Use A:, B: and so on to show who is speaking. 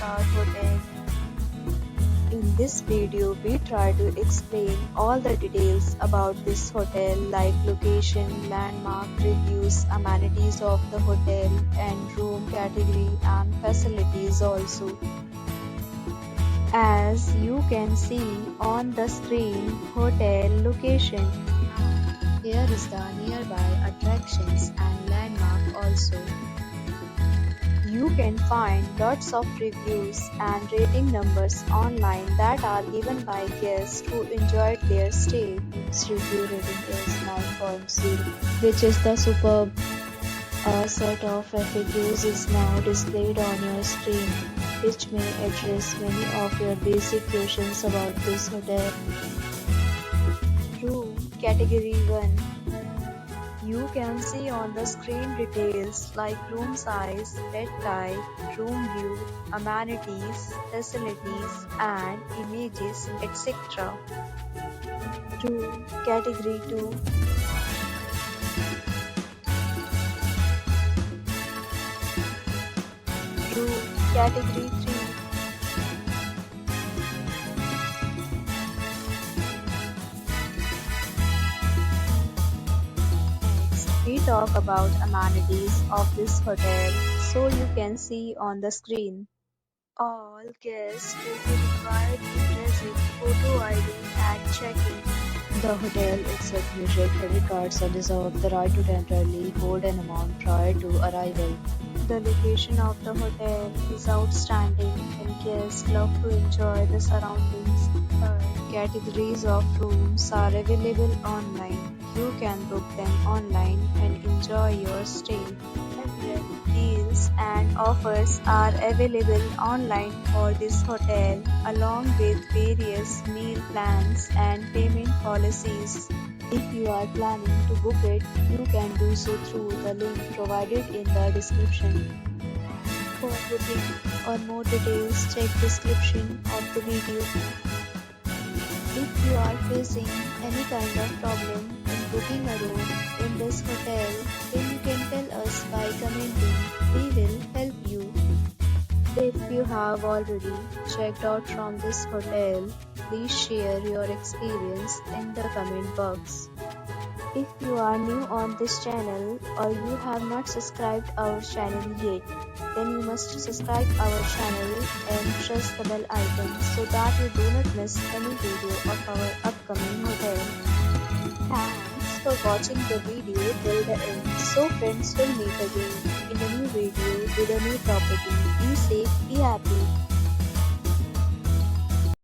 A: 5-star hotel. In this video, we try to explain all the details about this hotel like location, landmark, reviews, amenities of the hotel, and room category and facilities also. As you can see on the screen, hotel location. Here is the nearby attractions and landmark also. You can find lots of reviews and rating numbers online that are given by guests who enjoyed their stay. Its review rating is 9.0, which is the superb. A set of FAQs is now displayed on your screen, which may address many of your basic questions about this hotel. Room Category 1. You can see on the screen details like room size, bed type, room view, amenities, facilities, and images, etc. Room Category 2. Room Category 3. We talk about amenities of this hotel, so you can see on the screen. All guests will be required to present photo ID at check-in. The hotel accepts major credit cards and reserves the right to temporarily hold an amount prior to arrival. The location of the hotel is outstanding and guests love to enjoy the surroundings. Categories of rooms are available online. You can book them online and enjoy your stay. Deals and offers are available online for this hotel, along with various meal plans and payment policies. If you are planning to book it, you can do so through the link provided in the description. For booking or more details, check description of the video. If you are facing any kind of problem in booking a room in this hotel, then you can tell us by commenting. We will help you. If you have already checked out from this hotel, please share your experience in the comment box. If you are new on this channel or you have not subscribed our channel yet, then you must subscribe our channel and press the bell icon so that you do not miss any video of our upcoming hotel. Thanks for watching the video till the end. So friends, will meet again in a new video with a new property. Be safe, be happy.